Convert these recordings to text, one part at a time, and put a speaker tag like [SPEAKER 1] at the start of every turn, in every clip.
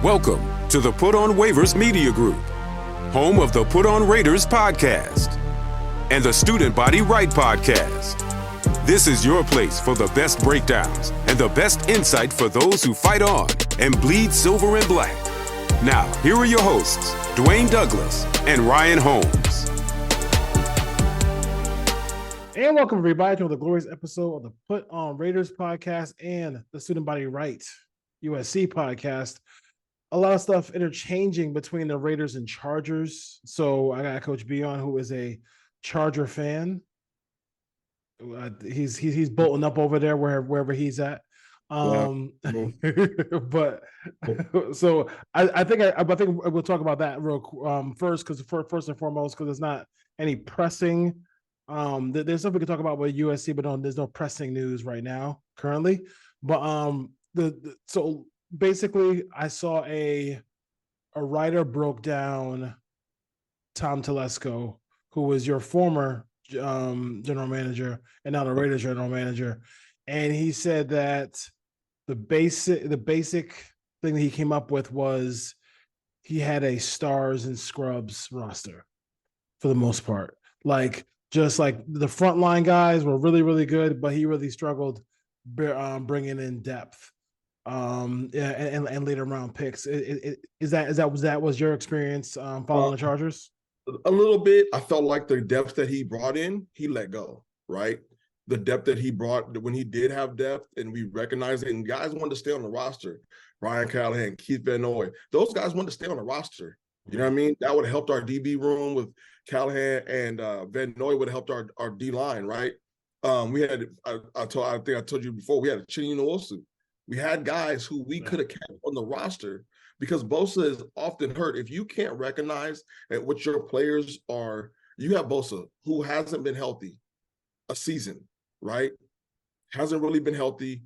[SPEAKER 1] Welcome to the Put on Waivers Media Group, home of the Put on Raiders podcast and the Student Body Right podcast. This is your place for the best breakdowns and the best insight for those who fight on and bleed silver and black. Now, here are your hosts, Dwayne Douglas and Ryan Holmes.
[SPEAKER 2] And welcome, everybody, to the glorious episode of the Put on Raiders podcast and the Student Body Right USC podcast. A lot of stuff interchanging between the Raiders and Chargers. So I got Coach B on, who is a Charger fan. He's bolting up over there wherever he's at. But so I think we'll talk about that first, because first and foremost, because there's not any pressing. There's stuff we can talk about with USC, but there's no pressing news right now currently. But so basically, I saw a writer broke down Tom Telesco, who was your former general manager and now the Raiders general manager, and he said that the basic thing that he came up with was he had a stars and scrubs roster for the most part. Like, just like the frontline guys were really, really good, but he really struggled bringing in depth. And later round picks. Was your experience following the Chargers?
[SPEAKER 3] A little bit. I felt like the depth that he brought in, he let go, right? The depth that he brought when he did have depth, and we recognized it, and guys wanted to stay on the roster. Brian Callahan, Keith Van Noy, those guys wanted to stay on the roster. You know what I mean? That would have helped our DB room with Callahan, and Van Noy would have helped our D line, right? We had, I think I told you before, we had a Chinny Nwosu. We had guys who we could have kept on the roster because Bosa is often hurt. If you can't recognize that what your players are, you have Bosa, who hasn't been healthy a season, right? Hasn't really been healthy,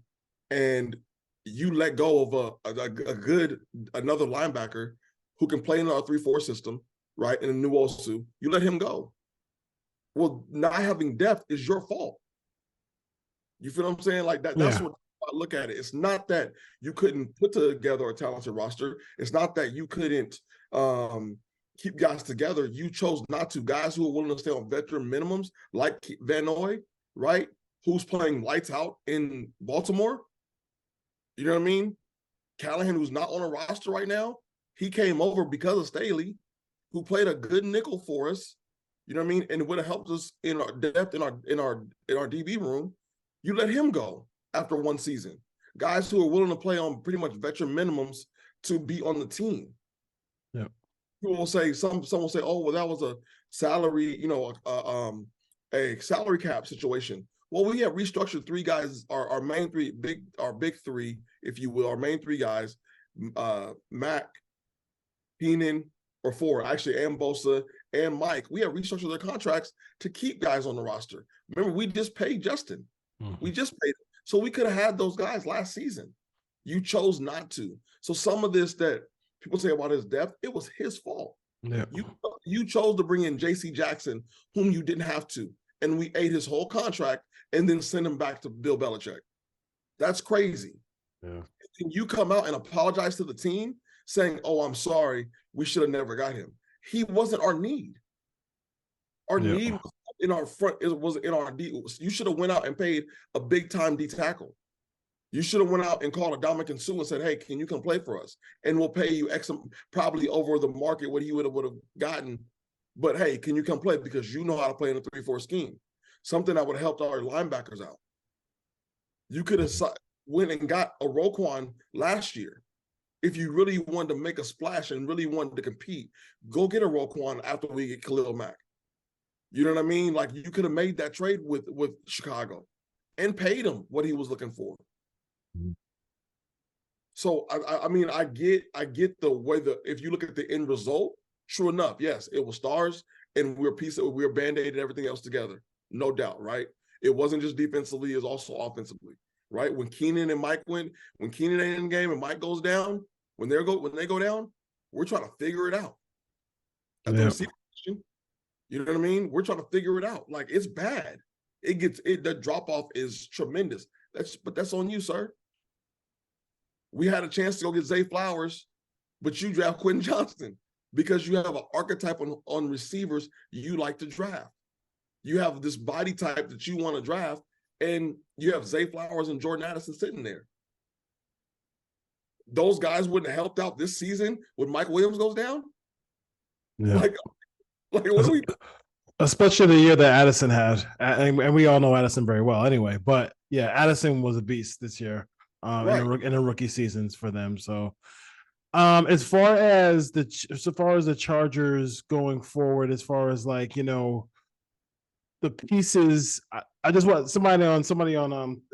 [SPEAKER 3] and you let go of another linebacker who can play in our 3-4 system, right? In a Nwosu, you let him go. Well, not having depth is your fault. You feel what I'm saying? Like that. That's what I look at it. It's not that you couldn't put together a talented roster. It's not that you couldn't keep guys together. You chose not to. Guys who are willing to stay on veteran minimums, like Van Noy, right? Who's playing lights out in Baltimore. You know what I mean? Callahan, who's not on a roster right now, he came over because of Staley, who played a good nickel for us. You know what I mean? And it would have helped us in our depth in our DB room. You let him go after one season. Guys who are willing to play on pretty much veteran minimums to be on the team.
[SPEAKER 2] Yeah.
[SPEAKER 3] People will say, some will say, oh, well, that was a salary, a salary cap situation. Well, we have restructured three guys, our main three, big three, if you will, our main three guys, Mac, Heenan, or four, actually, and Bosa and Mike. We have restructured their contracts to keep guys on the roster. Remember, we just paid Justin. Mm-hmm. We just paid him. So we could have had those guys last season. You chose not to. So some of this that people say about his depth, it was his fault. Yeah. You chose to bring in J.C. Jackson, whom you didn't have to, and we ate his whole contract and then send him back to Bill Belichick. That's crazy. Yeah. And you come out and apologize to the team saying, oh, I'm sorry, we should have never got him. He wasn't our need. Our need was in our front, it was in our D. You should have went out and paid a big-time D tackle. You should have went out and called Dominican Sue and said, hey, can you come play for us? And we'll pay you X, probably over the market what he would have gotten. But, hey, can you come play? Because you know how to play in a 3-4 scheme. Something that would have helped our linebackers out. You could have went and got a Roquan last year. If you really wanted to make a splash and really wanted to compete, go get a Roquan after we get Khalil Mack. You know what I mean? Like, you could have made that trade with Chicago and paid him what he was looking for. Mm-hmm. So, I mean, I get the way if you look at the end result, true enough, yes, it was stars and we're Band-Aided everything else together. No doubt, right? It wasn't just defensively, it was also offensively, right? When Keenan and Mike when Keenan ain't in the game and Mike goes down, when they go down, we're trying to figure it out. At the receiver position, you know what I mean? We're trying to figure it out. Like, it's bad. The drop off is tremendous. But that's on you, sir. We had a chance to go get Zay Flowers but you draft Quentin Johnston because you have an archetype on receivers you like to draft. You have this body type that you want to draft, and you have Zay Flowers and Jordan Addison sitting there. Those guys wouldn't have helped out this season when Mike Williams goes down.
[SPEAKER 2] Yeah.
[SPEAKER 3] Like what do we?
[SPEAKER 2] Especially the year that Addison had, and we all know Addison very well anyway. But yeah, Addison was a beast this year
[SPEAKER 3] Right.
[SPEAKER 2] in the rookie seasons for them. So as far as the Chargers going forward, as far as like, you know, the pieces, I just want somebody on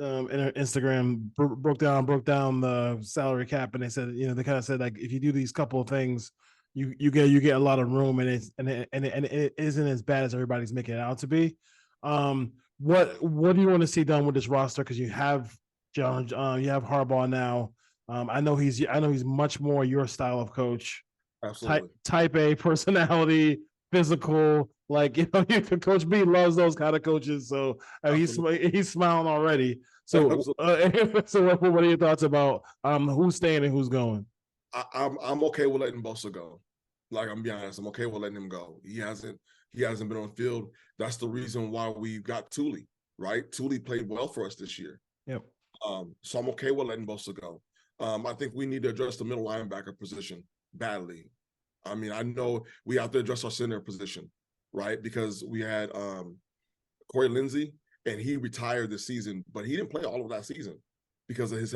[SPEAKER 2] Instagram broke down the salary cap, and they said, you know, they kind of said like if you do these couple of things, you get a lot of room, and it isn't as bad as everybody's making it out to be. What do you want to see done with this roster? Because you have John, you have Harbaugh now. I know he's much more your style of coach.
[SPEAKER 3] Absolutely.
[SPEAKER 2] Type A personality, physical. Like, you know, Coach B loves those kind of coaches. So he's smiling already. So so what are your thoughts about who's staying and who's going?
[SPEAKER 3] I'm okay with letting Bosa go. Like, I'm being honest, I'm okay with letting him go. He hasn't been on the field. That's the reason why we got Thule, right? Thule played well for us this year.
[SPEAKER 2] Yep.
[SPEAKER 3] So I'm okay with letting Bosa go. I think we need to address the middle linebacker position badly. I mean, I know we have to address our center position, right? Because we had Corey Lindsey, and he retired this season, but he didn't play all of that season because of his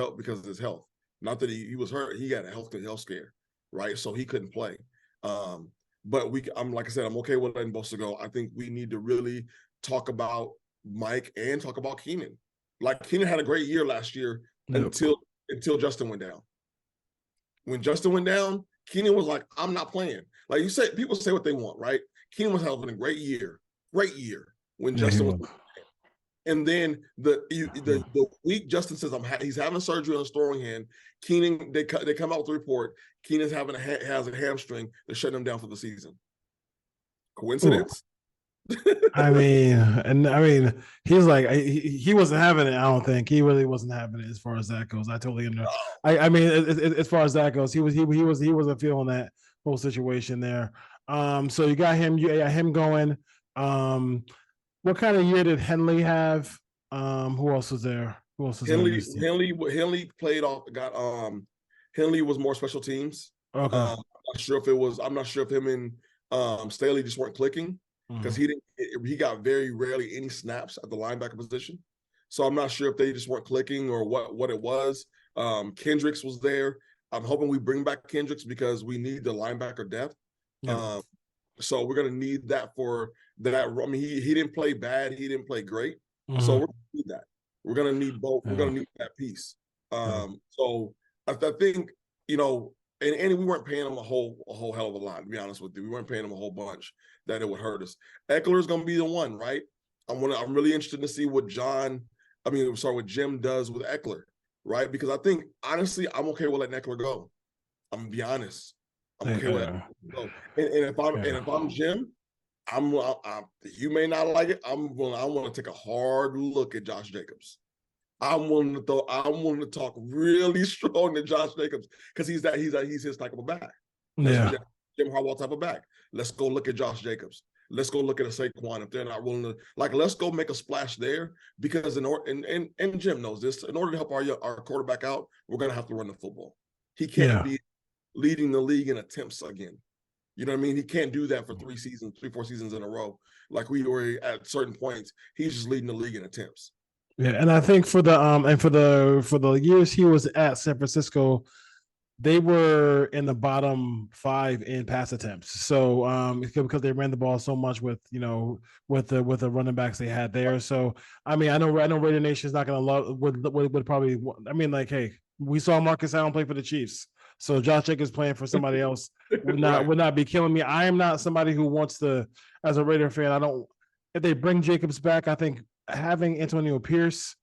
[SPEAKER 3] health. Not that he was hurt, he had a health scare, right? So he couldn't play. But I'm like I said, I'm okay with letting Bosa go. I think we need to really talk about Mike and talk about Keenan. Like, Keenan had a great year last year until Justin went down. When Justin went down, Keenan was like, I'm not playing. Like you said, people say what they want, right? Keenan was having a great year when Justin was. And then the week Justin says he's having surgery on his throwing hand, Keenan, they come out with the report, Keenan's has a hamstring. They're shutting him down for the season. Coincidence?
[SPEAKER 2] I mean, he's like he wasn't having it. I don't think he really wasn't having it as far as that goes. I totally understand. I mean, as far as that goes, he wasn't feeling that whole situation there. So you got him going. What kind of year did Henley have? Who else was there? Henley
[SPEAKER 3] played off. Henley was more special teams.
[SPEAKER 2] Okay.
[SPEAKER 3] I'm not sure if him and Staley just weren't clicking, because he got very rarely any snaps at the linebacker position. So I'm not sure if they just weren't clicking or what it was. Kendricks was there. I'm hoping we bring back Kendricks because we need the linebacker depth. Yeah. So we're going to need that for that. I mean, he didn't play bad. He didn't play great. So we're going to need that. We're going to need both. We're going to need that piece. So I think, you know, and we weren't paying him a whole hell of a lot, to be honest with you. We weren't paying him a whole bunch that it would hurt us. Eckler's going to be the one, right? I'm really interested to see what Jim does with Eckler, right? Because I think, honestly, I'm okay with letting Eckler go. I'm going to be honest. I'm okay with that. So, and if I'm Jim, you may not like it. I want to take a hard look at Josh Jacobs. I'm willing to talk really strong to Josh Jacobs because he's his type of back.
[SPEAKER 2] Yeah.
[SPEAKER 3] Jim Harbaugh type of back. Let's go look at Josh Jacobs. Let's go look at a Saquon if they're not willing to, like, let's go make a splash there, because and Jim knows this. In order to help our quarterback out, we're gonna have to run the football. He can't be leading the league in attempts again. You know what I mean? He can't do that for 4 seasons in a row. Like we were at certain points, he's just leading the league in attempts.
[SPEAKER 2] Yeah, and I think for the years he was at San Francisco, they were in the bottom 5 in pass attempts. So because they ran the ball so much with the running backs they had there. So I mean, I know Raider Nation is not going to would probably. I mean, like, hey, we saw Marcus Allen play for the Chiefs. So Josh Jacobs playing for somebody else would not be killing me. I am not somebody who wants to, as a Raider fan, I don't. If they bring Jacobs back, I think having Antonio Pierce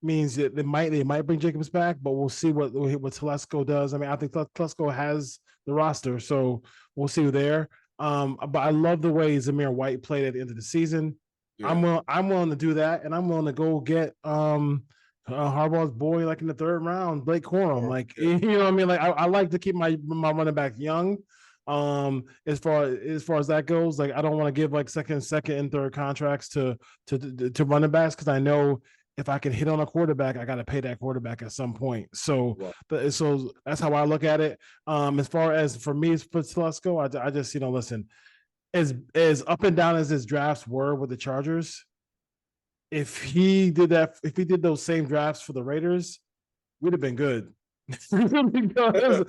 [SPEAKER 2] means that they might bring Jacobs back, but we'll see what Telesco does. I mean, I think Telesco has the roster, so we'll see there. But I love the way Zamir White played at the end of the season. Yeah. I'm willing to do that, and I'm willing to go get Harbaugh's boy, like in the third round, Blake Corum. Like,
[SPEAKER 3] Yeah.
[SPEAKER 2] you know what I mean? Like, I like to keep my running back young. As far as that goes, like I don't want to give like second and third contracts to running backs because I know if I can hit on a quarterback, I got to pay that quarterback at some point. So, so that's how I look at it. As far as for me, for Telesco, I just listen, as up and down as his drafts were with the Chargers, if he did those same drafts for the Raiders, we'd have been good. because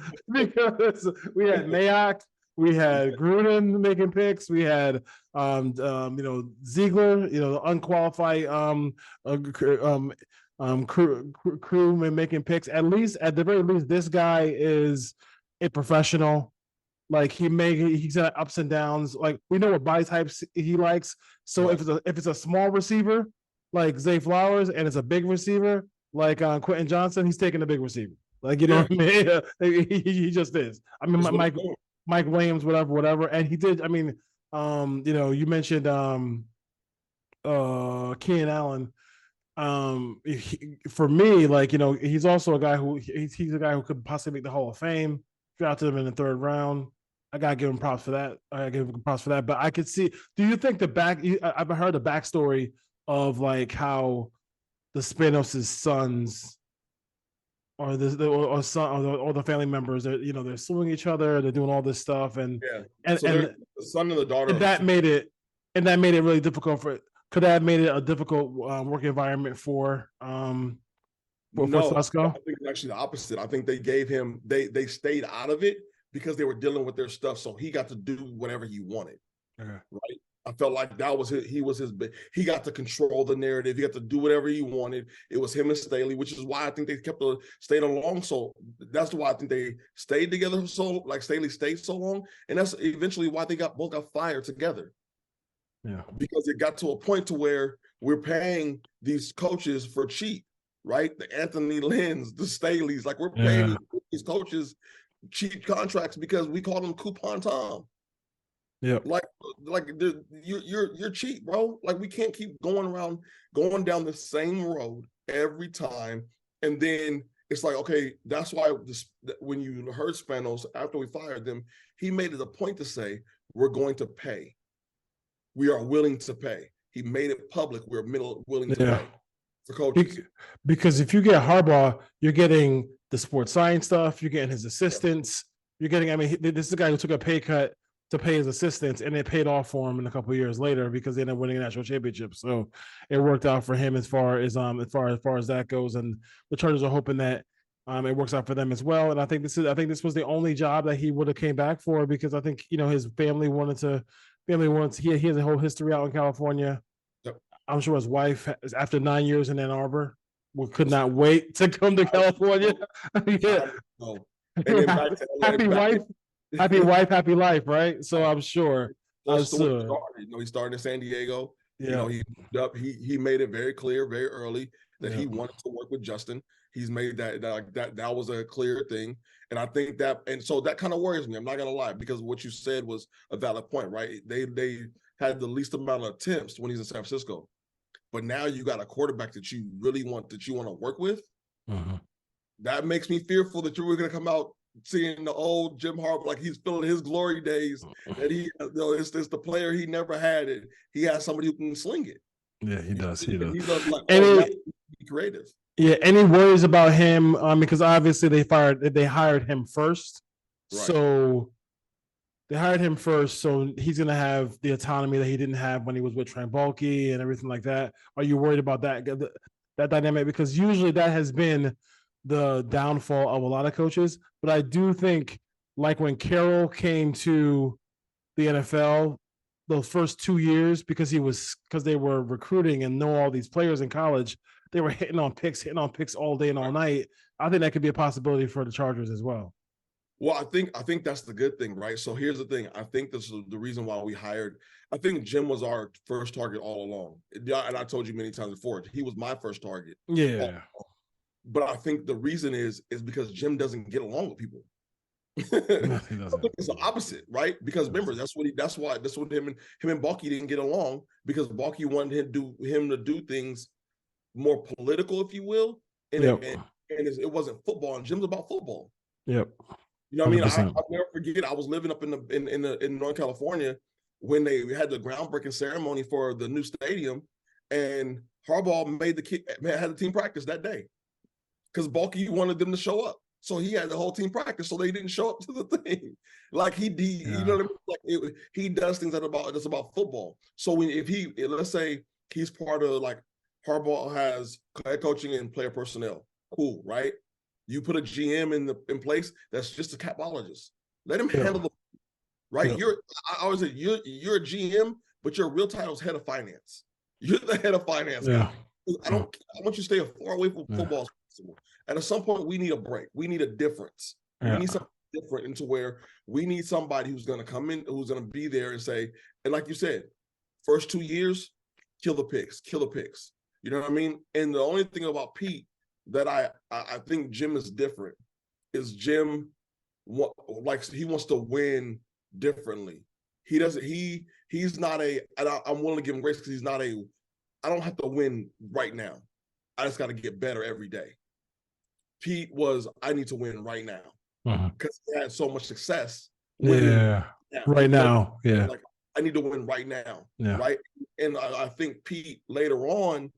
[SPEAKER 2] we had Mayock, we had Gruden making picks, we had Ziegler, the unqualified crew making picks. At the very least, this guy is a professional. Like he's got ups and downs. Like we know what body types he likes. So if it's a small receiver like Zay Flowers and it's a big receiver like Quentin Johnson, he's taking a big receiver. Like what I mean? He just is. I mean, Mike Williams, whatever. And he did. I mean, you mentioned Keenan Allen. For me, like he's also a guy who he's a guy who could possibly make the Hall of Fame. Drafted him in the third round. I gotta give him props for that. But I could see. Do you think I've heard the backstory of like how the Spanos' sons or the family members, they're suing each other, they're doing all this stuff, and
[SPEAKER 3] the son and the daughter,
[SPEAKER 2] and that made it really difficult could that have made it a difficult work environment for Fusco?
[SPEAKER 3] I think it's actually the opposite. I think they gave him they stayed out of it because they were dealing with their stuff, so he got to do whatever he wanted. Right? I felt like that was he got to control the narrative. He got to do whatever he wanted. It was him and Staley, which is why I think they stayed along. So that's why I think they stayed together Staley stayed so long, and that's eventually why they both got fired together.
[SPEAKER 2] Yeah, because
[SPEAKER 3] it got to a point to where we're paying these coaches for cheap, right? The Anthony Lynn's, the Staleys, like we're paying these coaches cheap contracts because we call them Coupon Tom.
[SPEAKER 2] Yeah,
[SPEAKER 3] like you're cheap, bro. Like we can't keep going down the same road every time, and then it's like, okay, that's why when you heard Spanos after we fired them, he made it a point to say we're going to pay. We are willing to pay. He made it public. We're willing to pay for coaches.
[SPEAKER 2] Because if you get Harbaugh, you're getting the sports science stuff. You're getting his assistants. You're getting. I mean, this is a guy who took a pay cut to pay his assistants, and it paid off for him in a couple of years later because they ended up winning a national championship. So it worked out for him as far as that goes. And the Chargers are hoping that it works out for them as well. And I think this was the only job that he would have came back for because I think his family wanted to. He has a whole history out in California.
[SPEAKER 3] Yep.
[SPEAKER 2] I'm sure his wife, after 9 years in Ann Arbor, could not wait to come to California. Happy wife, happy life, right? So I'm sure.
[SPEAKER 3] He started in San Diego.
[SPEAKER 2] Yeah.
[SPEAKER 3] He made it very clear very early that he wanted to work with Justin. He's made that was a clear thing. And I think and so that kind of worries me. I'm not gonna lie, because what you said was a valid point, right? They had the least amount of attempts when he's in San Francisco, but now you got a quarterback that you really want to work with. That makes me fearful that you were gonna come out seeing the old Jim Harbaugh, like he's feeling his glory days. That it's the player he never had it. He has somebody who can sling it.
[SPEAKER 2] Yeah, he does. He
[SPEAKER 3] does be creative.
[SPEAKER 2] Yeah, any worries about him? Because obviously they hired him first. Right. So they hired him first, so he's gonna have the autonomy that he didn't have when he was with Trent Baalke and everything like that. Are you worried about that dynamic? Because usually that has been the downfall of a lot of coaches. But I do think, like when Carroll came to the NFL, those first 2 years, because they were recruiting and know all these players in college, they were hitting on picks all day and all night. I think that could be a possibility for the Chargers as well.
[SPEAKER 3] Well, I think that's the good thing, right? So here's the thing. I think this is the reason why we hired. I think Jim was our first target all along. And I told you many times before, he was my first target.
[SPEAKER 2] Yeah.
[SPEAKER 3] But I think the reason is because Jim doesn't get along with people.
[SPEAKER 2] No, he doesn't.
[SPEAKER 3] I think it's the opposite, right? Because remember, that's what him and Baalke didn't get along, because Baalke wanted him to do things more political, if you will, and
[SPEAKER 2] Yep.
[SPEAKER 3] it wasn't football. And gym's about football.
[SPEAKER 2] Yep.
[SPEAKER 3] You know what I mean?
[SPEAKER 2] 100%.
[SPEAKER 3] I'll never forget. I was living up in Northern California when they had the groundbreaking ceremony for the new stadium, and Harbaugh had the team practice that day because Balky wanted them to show up. So he had the whole team practice, so they didn't show up to the thing. Like you know what I mean? Like he does things that's about football. So let's say he's part of, like, Harbaugh has head coaching and player personnel, cool, right? You put a GM in place that's just a capologist. Let him handle the right. I always say you're a GM, but your real title is head of finance. You're the head of finance guy. I want you to stay as far away from football as possible. And at some point, we need a break. We need a difference. We need something different, into where we need somebody who's going to come in, who's going to be there and say, and like you said, first 2 years, kill the picks. You know what I mean? And the only thing about Pete that I think Jim is different is Jim, he wants to win differently. He doesn't. He's not a. And I'm willing to give him grace because he's not a. I don't have to win right now. I just got to get better every day. Pete was, I need to win right now because he had so much success.
[SPEAKER 2] Right now.
[SPEAKER 3] Like, I need to win right now. Right. And I think Pete later on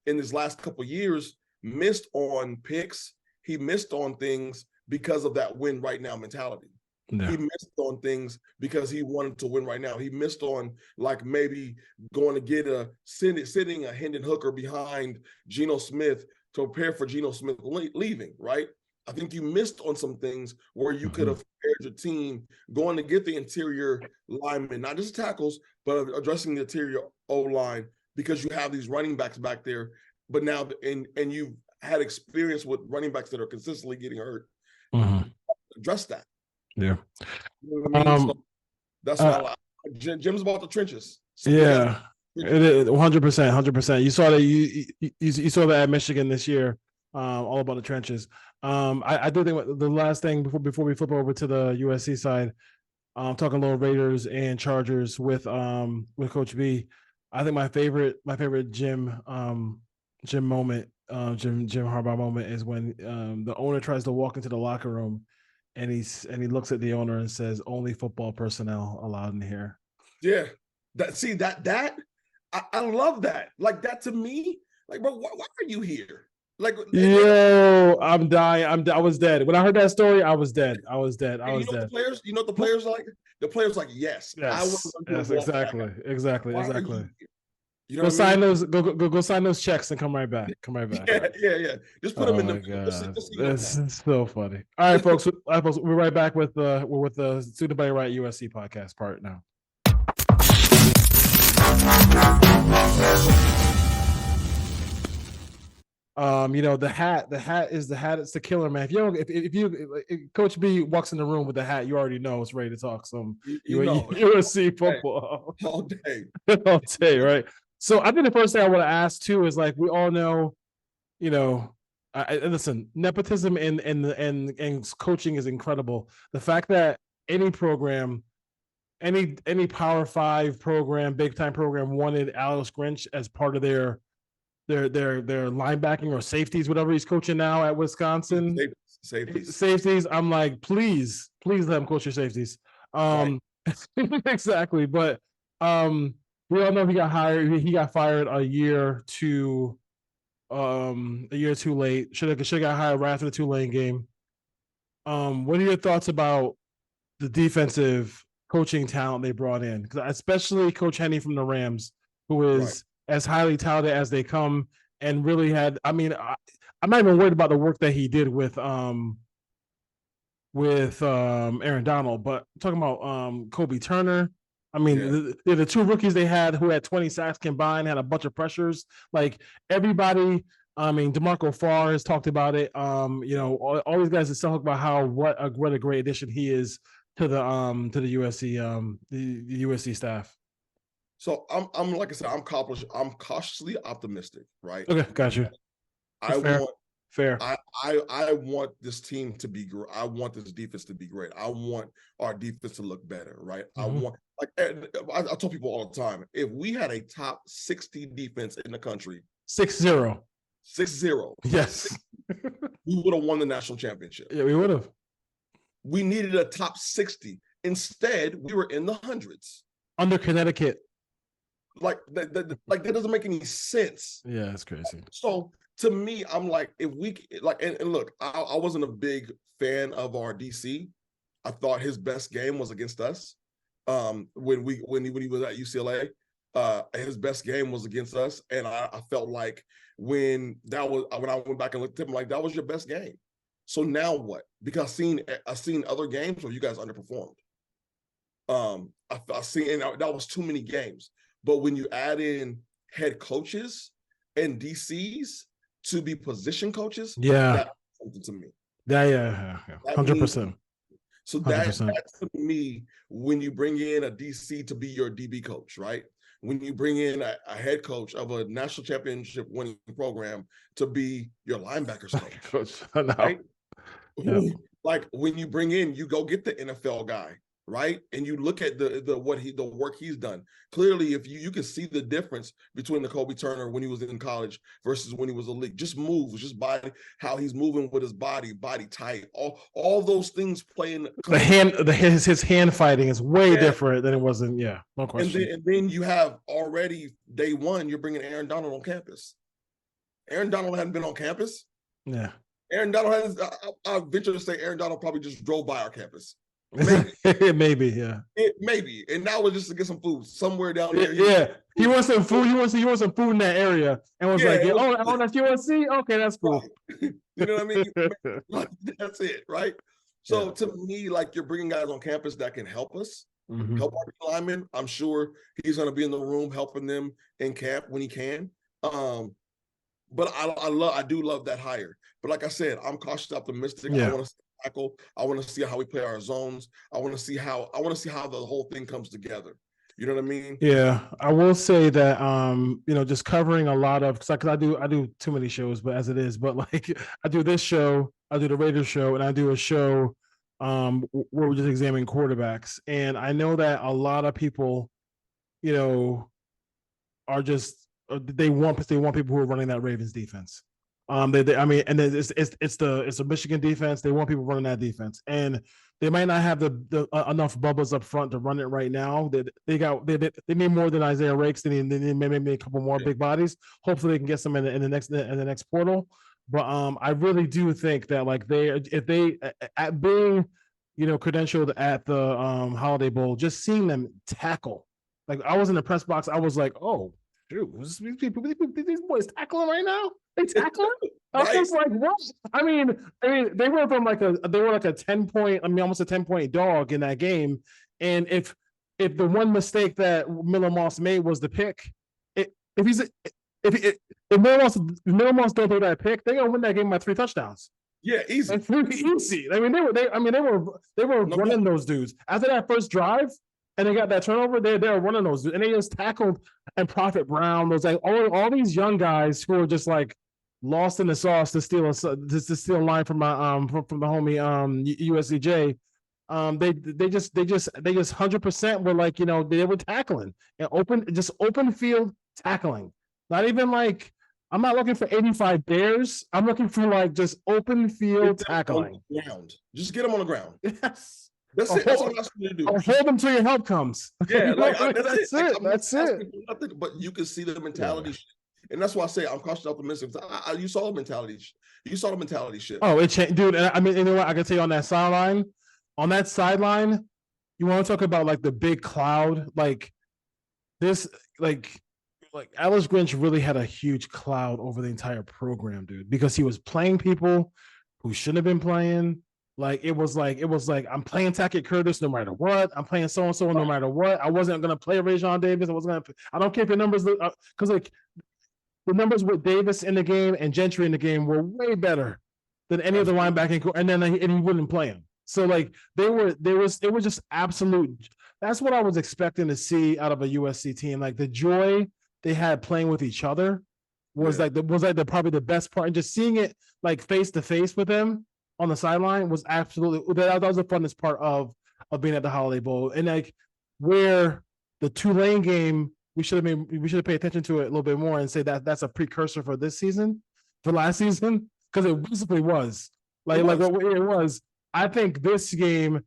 [SPEAKER 3] in his last couple of years missed on picks. He missed on things because of that win right now mentality. He missed on things because he wanted to win right now. He missed on, like, maybe going to get sitting a Hendon Hooker behind Geno Smith to prepare for Geno Smith leaving, right? I think you missed on some things where you could have prepared your team going to get the interior linemen, not just tackles, but addressing the interior O-line, because you have these running backs back there. But now, and you've had experience with running backs that are consistently getting hurt. Address that.
[SPEAKER 2] Yeah.
[SPEAKER 3] You know what I mean? So that's why Jim's about the trenches. So
[SPEAKER 2] it is 100%. You saw that you saw that at Michigan this year, all about the trenches. I do think the last thing before we flip over to the USC side, talking a little Raiders and Chargers with Coach B. I think my favorite Jim moment, Jim Harbaugh moment, is when the owner tries to walk into the locker room. And he looks at the owner and says, "Only football personnel allowed in here."
[SPEAKER 3] Yeah, I love that. Like, that to me, like, bro, why are you here? Like,
[SPEAKER 2] I'm dying. I was dead when I heard that story. I was dead. You know what
[SPEAKER 3] the players? You know what the players like? The players like, yes,
[SPEAKER 2] exactly.
[SPEAKER 3] You know,
[SPEAKER 2] go sign those. Go sign those checks and come right back.
[SPEAKER 3] Yeah. Just put them in the.
[SPEAKER 2] This is so funny. All right, folks. We're right back with the Student Body Right USC podcast part now. The hat is the hat. It's the killer, man. If Coach B walks in the room with the hat, you already know it's ready to talk some USC football
[SPEAKER 3] all
[SPEAKER 2] day, right? So I think the first thing I want to ask too is, like, we all know, listen, nepotism and coaching is incredible. The fact that any program, any Power 5 program, big time program, wanted Alex Grinch as part of their linebacking or safeties, whatever he's coaching now at Wisconsin. Safeties. I'm like, please let him coach your safeties. Right. Exactly. But we all know he got hired. He got fired a year too late. Should have got hired right after the Tulane game. What are your thoughts about the defensive coaching talent they brought in? Especially Coach Henney from the Rams, who is as highly touted as they come, and really had. I mean, I'm not even worried about the work that he did with Aaron Donald, but I'm talking about Kobe Turner. I mean, the two rookies they had who had 20 sacks combined, had a bunch of pressures. Like, everybody, I mean, DeMarco Farr has talked about it. All these guys have talked about what a great addition he is to the USC the USC staff.
[SPEAKER 3] So I'm like I said, I'm cautiously optimistic, right?
[SPEAKER 2] Okay, got you. Fair.
[SPEAKER 3] I want this team to be great. I want this defense to be great. I want our defense to look better, right? I tell people all the time, if we had a top 60 defense in the country,
[SPEAKER 2] 6-0.
[SPEAKER 3] Yes. we would have won the national championship.
[SPEAKER 2] Yeah, we would have.
[SPEAKER 3] We needed a top 60. Instead, we were in the hundreds.
[SPEAKER 2] Under Connecticut.
[SPEAKER 3] Like that doesn't make any sense.
[SPEAKER 2] Yeah, it's crazy.
[SPEAKER 3] So to me, I'm like, if we like, and look, I wasn't a big fan of our DC. I thought his best game was against us. When he was at UCLA, his best game was against us, and I felt like when I went back and looked at him, like that was your best game. So now what? Because I've seen other games where you guys underperformed. I've seen, and that was too many games. But when you add in head coaches and DCs to be position coaches, that's something to me.
[SPEAKER 2] Yeah, 100%.
[SPEAKER 3] So that's to me, when you bring in a DC to be your DB coach, right? When you bring in a head coach of a national championship winning program to be your linebackers coach, right?
[SPEAKER 2] Yeah.
[SPEAKER 3] Like when you bring in, you go get the NFL guy, right? And you look at the work he's done. Clearly, if you can see the difference between the Kobe Turner when he was in college versus when he was elite. Just moves, just body, how he's moving with his body type. All those things play in
[SPEAKER 2] his hand fighting is way different than it was in no question.
[SPEAKER 3] And then you have already day one, you're bringing Aaron Donald on campus. Aaron Donald hadn't been on campus.
[SPEAKER 2] Yeah.
[SPEAKER 3] Aaron Donald has, I venture to say Aaron Donald probably just drove by our campus.
[SPEAKER 2] Maybe, yeah.
[SPEAKER 3] Maybe. And now we're just to get some food somewhere down there.
[SPEAKER 2] Yeah. He wants some food. He wants some food in that area. And was like, oh, that's USC? Okay, that's cool.
[SPEAKER 3] Right. You know what I mean? Like, that's it, right? So to me, like you're bringing guys on campus that can help us, help our linemen. I'm sure he's going to be in the room helping them in camp when he can. But I do love that hire. But like I said, I'm cautiously optimistic. I want to tackle. I want to see how we play our zones. I want to see how the whole thing comes together. You know what I mean?
[SPEAKER 2] Yeah, I will say that just covering a lot of because I do too many shows, but as it is, but like I do this show, I do the Raiders show, and I do a show where we're just examining quarterbacks, and I know that a lot of people, are just they want people who are running that Ravens defense. It's the Michigan defense. They want people running that defense, and they might not have the enough bubbles up front to run it right now. They need more than Isaiah Rakes. They need maybe a couple more big bodies. Hopefully, they can get some in the next portal. But I really do think that like if they at being credentialed at the Holiday Bowl, just seeing them tackle. Like I was in the press box, I was like, oh. Dude, these boys tackling right now? They tackling? I was just like, what? I mean, they were like a 10-point, almost a 10-point dog in that game. And if the one mistake that Miller Moss made was the pick, if Miller Moss don't throw that pick, they're gonna win that game by 3 touchdowns.
[SPEAKER 3] Yeah, easy.
[SPEAKER 2] It's really easy. I mean, they were running those dudes after that first drive. And they got that turnover. They're running those, and they just tackled and Prophet Brown. Those like all these young guys who are just like lost in the sauce to steal a line from my from the homie USCJ. They just 100% were like they were tackling and open field tackling. Not even like I'm not looking for 85 bears. I'm looking for like just open field tackling.
[SPEAKER 3] Ground. Just get them on the ground.
[SPEAKER 2] Yes.
[SPEAKER 3] That's it. That's all I'm asking you to do.
[SPEAKER 2] Or hold them till your help comes.
[SPEAKER 3] Yeah, that's it.
[SPEAKER 2] That's it.
[SPEAKER 3] Nothing, but you can see the mentality, and that's why I say I'm cautiously optimistic. You saw the mentality. You saw the mentality shift.
[SPEAKER 2] Oh, it changed, dude. I mean, you know what? I can tell you on that sideline. You want to talk about like the big cloud, like this, like Alex Grinch really had a huge cloud over the entire program, dude, because he was playing people who shouldn't have been playing. Like it was like I'm playing Tackett Curtis no matter what. I'm playing so and so no matter what. I wasn't gonna play Rajon Davis. I don't care if the numbers because like the numbers with Davis in the game and Gentry in the game were way better than any of the linebacking, and then he wouldn't play him. So like it was just absolute. That's what I was expecting to see out of a USC team. Like the joy they had playing with each other was probably the best part, and just seeing it like face to face with them on the sideline was absolutely that was the funnest part of being at the Holiday Bowl. And like where the Tulane game, we should have paid attention to it a little bit more and say that that's a precursor for this season, for last season. because it basically was like what it was. I think this game.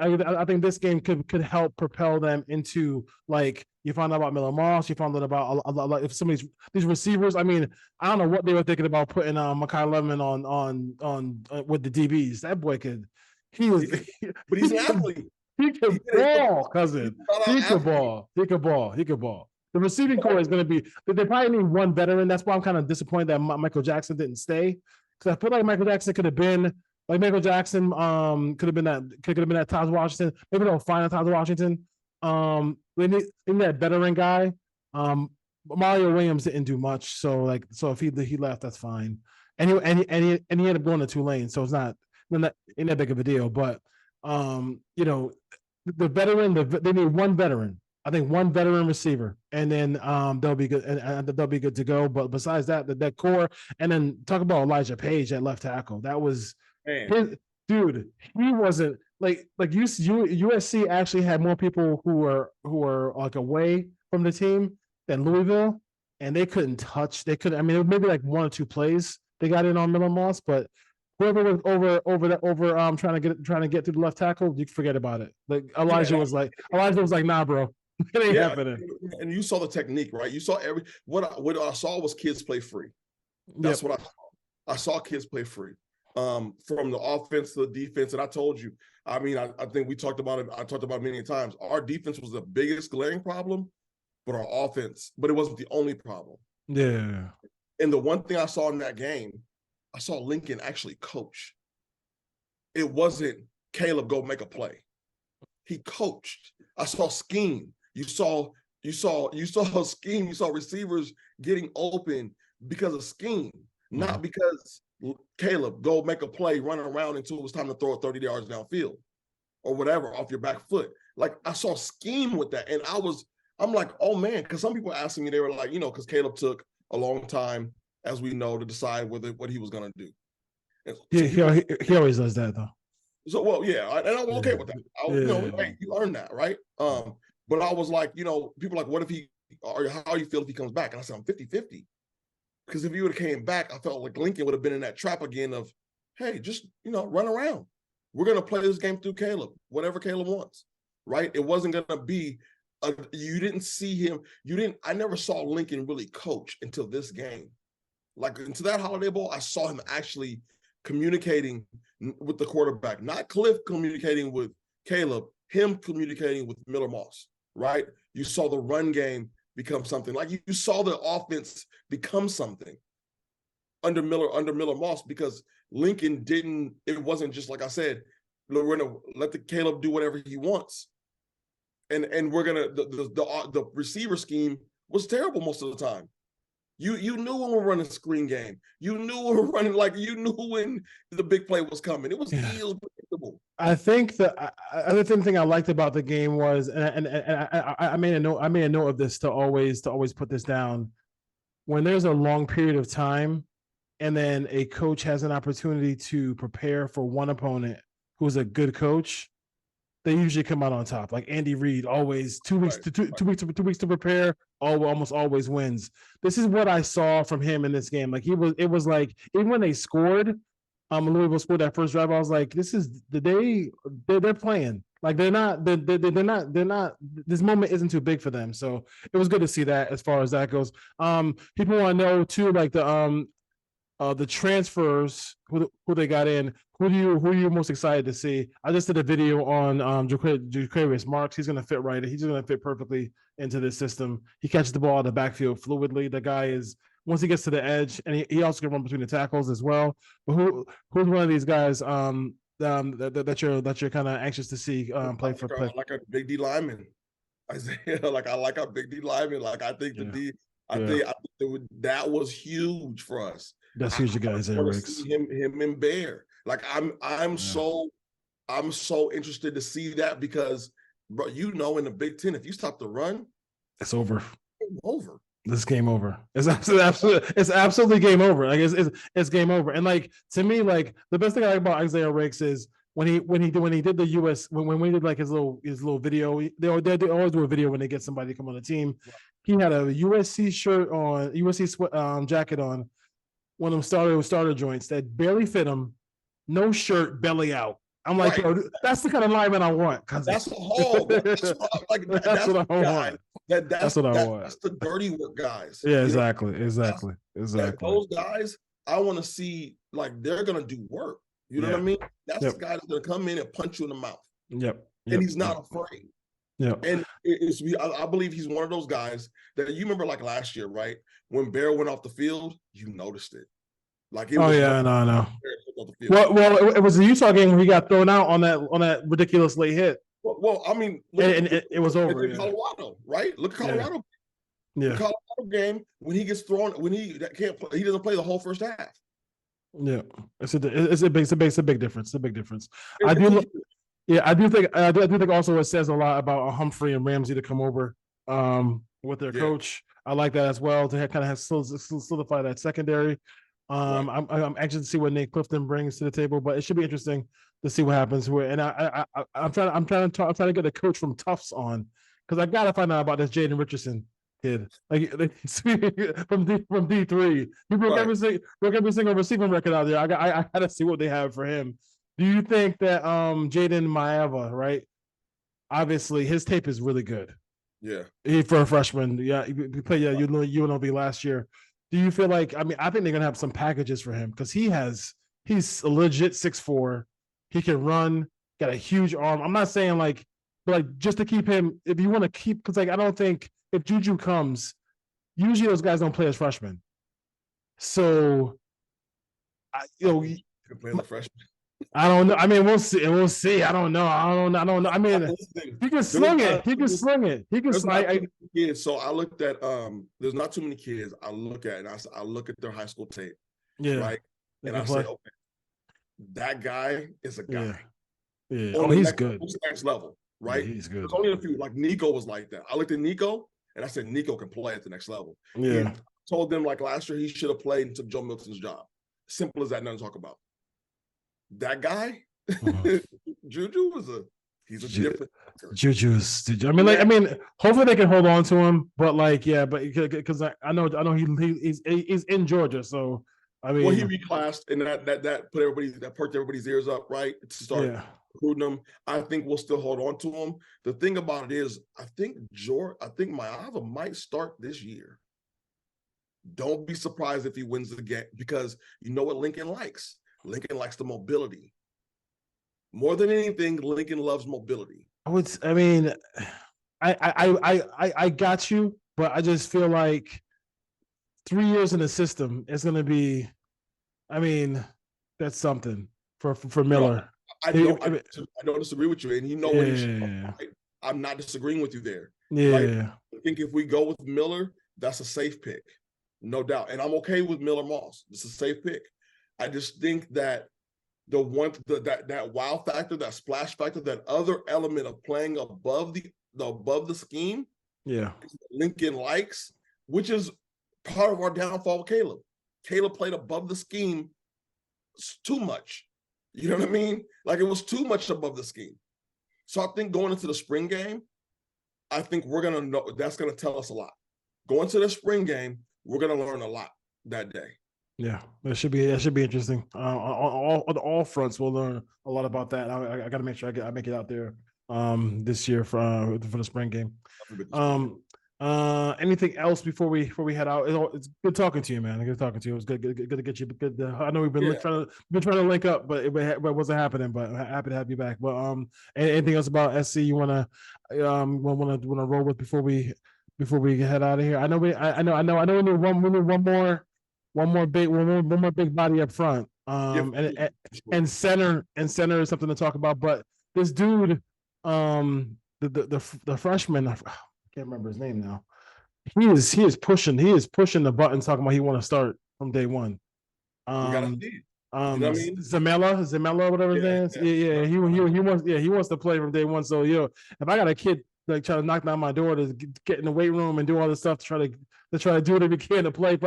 [SPEAKER 2] I think this game could help propel them into like you found out about Miller Moss, you found out about a lot if some of these receivers. I mean, I don't know what they were thinking about putting Makai Lemon on with the DBs. That boy could,
[SPEAKER 3] but he's an athlete.
[SPEAKER 2] He can ball, cousin. He could ball. The receiving core is going to be. They probably need one veteran. That's why I'm kind of disappointed that Michael Jackson didn't stay, because I feel like Michael Jackson could have been. Like Michael Jackson, could have been that Taj Washington. Maybe they'll find a Taj Washington. They need that veteran guy. Mario Williams didn't do much, so if he left, that's fine. And he ended up going to Tulane, so it's not ain't that big of a deal. But the veteran, they need one veteran. I think one veteran receiver, and then they'll be good, and they'll be good to go. But besides that, that core, and then talk about Elijah Page at left tackle. That was. Dude, he wasn't like USC actually had more people who were like away from the team than Louisville, and they couldn't touch. They could. I mean, maybe like one or two plays they got in on Miller Moss, but whoever was over trying to get to the left tackle, you can forget about it. Like Elijah was like, nah, bro, it ain't happening.
[SPEAKER 3] And you saw the technique, right? You saw what I saw was kids play free. That's what I saw. I saw kids play free. From the offense to the defense. And I told you, I mean, I think we talked about it. I talked about it many times. Our defense was the biggest glaring problem, but our offense, but it wasn't the only problem.
[SPEAKER 2] Yeah.
[SPEAKER 3] And the one thing I saw in that game, I saw Lincoln actually coach. It wasn't Caleb go make a play. He coached. I saw scheme. You saw scheme. You saw receivers getting open because of scheme, not because Caleb, go make a play, run around until it was time to throw it 30 yards downfield or whatever off your back foot. Like I saw scheme with that. And I'm like, oh man, because some people asking me, they were like, because Caleb took a long time, as we know, to decide what he was going to do.
[SPEAKER 2] He always does that though.
[SPEAKER 3] So, well, yeah, and I'm okay with that. Hey, you earned that, right? But I was like, people are like, what if how you feel if he comes back? And I said, I'm 50-50. Because if he would have came back, I felt like Lincoln would have been in that trap again of, hey, just, run around. We're going to play this game through Caleb, whatever Caleb wants, right? It wasn't going to be, you didn't see him. I never saw Lincoln really coach until this game. Like into that Holiday Bowl, I saw him actually communicating with the quarterback, not Cliff communicating with Caleb, him communicating with Miller Moss, right? You saw the run game become something. Like you saw the offense become something under Miller Moss, because Lincoln it wasn't just like I said, we're gonna let the Caleb do whatever he wants. And we're gonna the receiver scheme was terrible most of the time. You knew when we're running screen game. You knew when we're running, you knew when the big play was coming. It was predictable.
[SPEAKER 2] I think the other thing I liked about the game was, and I made a note of this to always put this down. When there's a long period of time, and then a coach has an opportunity to prepare for one opponent who's a good coach, they usually come out on top. Like Andy Reid, always 2 weeks to 2 weeks to prepare, almost always wins. This is what I saw from him in this game. Like it was like, even when they scored, Louisville scored that first drive, I was like, this is the day they're playing. Like they're not, this moment isn't too big for them. So it was good to see that as far as that goes. People want to know too, like the transfers, who they got in. Who are you most excited to see? I just did a video on Jaquarius Marks. He's going to fit right. He's going to fit perfectly into this system. He catches the ball out of the backfield fluidly. The guy is, once he gets to the edge, and he also can run between the tackles as well. But who's one of these guys that you're kind of anxious to see play for?
[SPEAKER 3] Like a big D lineman, Isaiah. Like I like a big D lineman. Like I think that was huge for us.
[SPEAKER 2] That's huge, guys.
[SPEAKER 3] Him and Bear. Like I'm so interested to see that, because, bro, in the Big Ten, if you stop the run,
[SPEAKER 2] it's over.
[SPEAKER 3] It's over.
[SPEAKER 2] This game over. It's absolutely game over. Like it's game over. And like, to me, like the best thing I like about Isaiah Rakes is when he did the US when we did like his little video. They always do a video when they get somebody to come on the team. He had a USC shirt on, USC jacket on. one of them starter joints that barely fit him, no shirt, belly out. I'm like,
[SPEAKER 3] Right.
[SPEAKER 2] yo, that's the kind of lineman I want.
[SPEAKER 3] That's a hog. That's
[SPEAKER 2] That's what I
[SPEAKER 3] guy.
[SPEAKER 2] want.
[SPEAKER 3] That's
[SPEAKER 2] what I want.
[SPEAKER 3] That's the dirty work guys.
[SPEAKER 2] Yeah,
[SPEAKER 3] You know,
[SPEAKER 2] exactly.
[SPEAKER 3] those guys, I want to see like they're gonna do work. You know what I mean? That's the guy that's gonna come in and punch you in the mouth. And he's not afraid. And I believe he's one of those guys that you remember like last year, right? When Bear went off the field, you noticed it. Like it was
[SPEAKER 2] no. Well, it was the Utah game where he got thrown out on that ridiculous late hit.
[SPEAKER 3] Well, I mean,
[SPEAKER 2] it was over.
[SPEAKER 3] In Colorado, right? Look at Colorado.
[SPEAKER 2] Yeah.
[SPEAKER 3] The Colorado game when he gets thrown, when he can't play, he doesn't play the whole first half.
[SPEAKER 2] Yeah, it's a big difference. It's a big difference. I do think also it says a lot about Humphrey and Ramsey to come over with their coach. I like that as well to kind of solidify that secondary. I'm anxious to see what Nate Clifton brings to the table, but it should be interesting to see what happens. And I'm trying to get a coach from Tufts on because I gotta find out about this Jaden Richardson kid, like from D3. He broke every single receiving record out there. I gotta see what they have for him. Do you think that Jaden Maeva, right? Obviously, his tape is really good.
[SPEAKER 3] Yeah,
[SPEAKER 2] for a freshman. Yeah, he played UNLV last year. Do you feel like? I mean, I think they're gonna have some packages for him because he's a legit 6'4". He can run, got a huge arm. I'm not saying but just to keep him. If you want to keep, because I don't think if Juju comes, usually those guys don't play as freshmen. So,
[SPEAKER 3] you can play as a freshman.
[SPEAKER 2] I don't know. I mean, we'll see. I don't know. I mean, he can sling it. He can sling it. He can sling.
[SPEAKER 3] Kids. So I looked at there's not too many kids I look at, and I look at their high school tape. Yeah. Right. And I say, okay, that guy is a guy.
[SPEAKER 2] Yeah. Oh, he's good.
[SPEAKER 3] Next level, right?
[SPEAKER 2] Yeah, he's good.
[SPEAKER 3] There's only a few. Like Nico was like that. I looked at Nico, and I said Nico can play at the next level.
[SPEAKER 2] Yeah.
[SPEAKER 3] Told them like last year he should have played and took Joe Milton's job. Simple as that. Nothing to talk about. That guy, Juju he's a different.
[SPEAKER 2] Juju's. I mean, hopefully they can hold on to him, but because I know he's in Georgia, so I mean,
[SPEAKER 3] he reclassed and that perked everybody's ears up, right? To start recruiting him. I think we'll still hold on to him. The thing about it is, I think Maeva might start this year. Don't be surprised if he wins the game because you know what Lincoln likes. Lincoln likes the mobility. More than anything, Lincoln loves mobility.
[SPEAKER 2] I got you, but I just feel like 3 years in the system is going to be. I mean, that's something for Miller.
[SPEAKER 3] I don't disagree with you, and you know what right? I'm not disagreeing with you there.
[SPEAKER 2] Yeah,
[SPEAKER 3] right? I think if we go with Miller, that's a safe pick, no doubt, and I'm okay with Miller Moss. It's a safe pick. I just think that that wow factor, that splash factor, that other element of playing above the scheme, Lincoln likes, which is part of our downfall with Caleb. Caleb played above the scheme too much. You know what I mean? Like it was too much above the scheme. So I think going into the spring game, I think we're gonna know that's gonna tell us a lot. Going to the spring game, we're gonna learn a lot that day.
[SPEAKER 2] Yeah, that should be interesting. On all fronts, we'll learn a lot about that. I got to make sure I make it out there this year for the spring game. Anything else before we head out? It's good talking to you, man. Good talking to you. It was good to get you. Good. I know we've been trying to link up, but it wasn't happening. But happy to have you back. But anything else about SC you wanna roll with before we head out of here? I know we need one more big body up front. And center is something to talk about. But this dude, the freshman, I can't remember his name now. He is pushing the button, talking about he want to start from day one.
[SPEAKER 3] You know what I mean?
[SPEAKER 2] Zamella, whatever his name is. Yeah. He wants to play from day one. So if I got a kid like trying to knock down my door to get in the weight room and do all this stuff to try to do whatever he can to play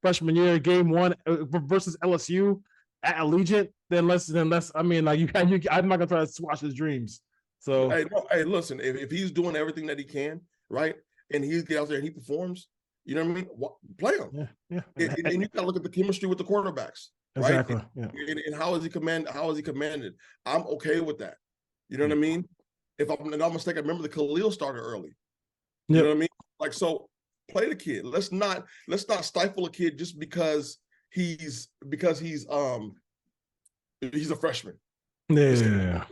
[SPEAKER 2] freshman year game one versus LSU at Allegiant, then less. I mean, like I'm not gonna try to squash his dreams. So
[SPEAKER 3] hey, listen, if he's doing everything that he can, right, and he gets out there and he performs, You know what I mean? Play him.
[SPEAKER 2] Yeah.
[SPEAKER 3] And you got to look at the chemistry with the quarterbacks, right?
[SPEAKER 2] Exactly. Yeah.
[SPEAKER 3] And how is he commanded? I'm okay with that. You know what I mean? If I'm not mistaken, I remember the Khalil started early. You know what I mean? Like, so play the kid. Let's not stifle a kid just because he's a freshman.
[SPEAKER 2] Yeah.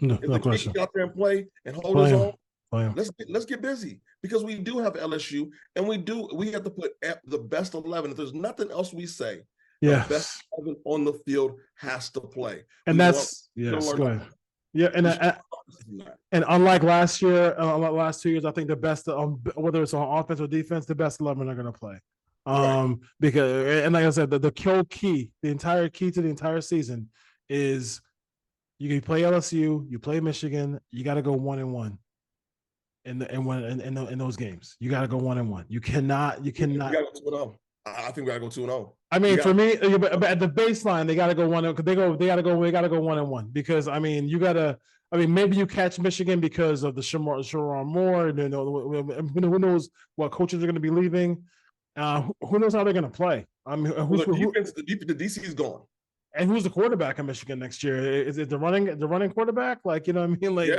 [SPEAKER 2] No question.
[SPEAKER 3] Get out there and play and hold his own. Let's get busy, because we do have LSU, and we have to put the best 11. If there's nothing else we say, the best 11 on the field has to play.
[SPEAKER 2] And that's go ahead. Yeah, and unlike last year, last 2 years, I think the best, whether it's on offense or defense, the best 11 are going to play. Because, and like I said, the entire key to the entire season is you can play LSU, you play Michigan, you got to go 1-1 in those games. You got to go 1-1. You cannot.
[SPEAKER 3] You gotta go 2-0. I think we got to go 2-0.
[SPEAKER 2] I mean, for me, but at the baseline, they got to go 1-0 because they got to go 1-1 because I mean, you got to. I mean, maybe you catch Michigan because of the Sherrod Moore, and who knows what coaches are going to be leaving. Who knows how they're going to play? I mean,
[SPEAKER 3] the DC is gone.
[SPEAKER 2] And who's the quarterback in Michigan next year? Is it the running quarterback? Like, you know what I mean? Like,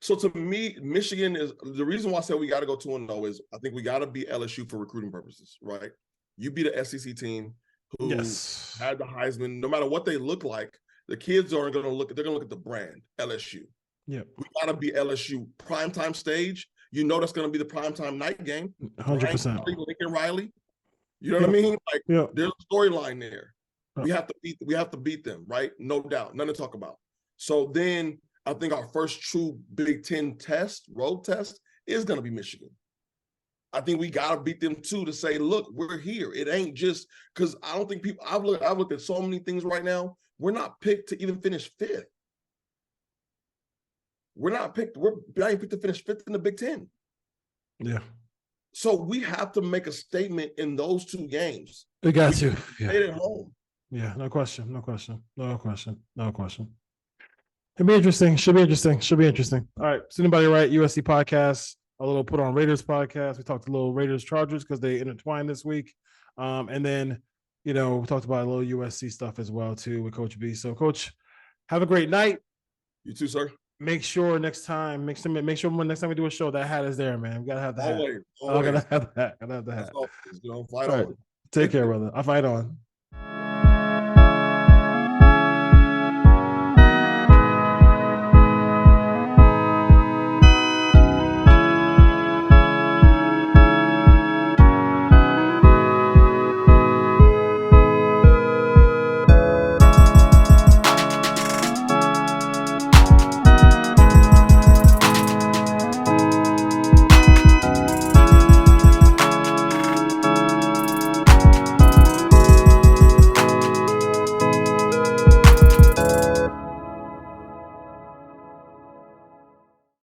[SPEAKER 3] So to me, Michigan is the reason why I said we got to go 2-0 is I think we got to beat LSU for recruiting purposes, right? You beat an SEC team who had the Heisman. No matter what they look like, the kids aren't going to look. They're going to look at the brand LSU.
[SPEAKER 2] Yeah,
[SPEAKER 3] we got to be LSU primetime stage. You know that's going to be the primetime night game.
[SPEAKER 2] 100%.
[SPEAKER 3] Lincoln Riley. You know what I mean? Like there's a storyline there. We have to beat them, right? No doubt. Nothing to talk about. So then I think our first true Big Ten road test, is going to be Michigan. I think we got to beat them too to say, look, we're here. It ain't just because I don't think people. I've looked at so many things right now. We're not picked to even finish 5th. We're not picked. We're not even picked to finish 5th in the Big Ten.
[SPEAKER 2] Yeah. So
[SPEAKER 3] we have to make a statement in those 2 games.
[SPEAKER 2] We got you.
[SPEAKER 3] Stay at home.
[SPEAKER 2] Yeah, no question. It'll be interesting. Should be interesting. All right. So anybody right? USC podcast, a little Put On Raiders podcast. We talked a little Raiders Chargers because they intertwined this week. And then, we talked about a little USC stuff as well too with Coach B. So Coach, have a great night.
[SPEAKER 3] You too, sir.
[SPEAKER 2] Make sure next time we do a show, that hat is there, man. We gotta have the hat.
[SPEAKER 3] Always.
[SPEAKER 2] I gotta have the hat.
[SPEAKER 3] Fight on.
[SPEAKER 2] Take care, brother. I fight on.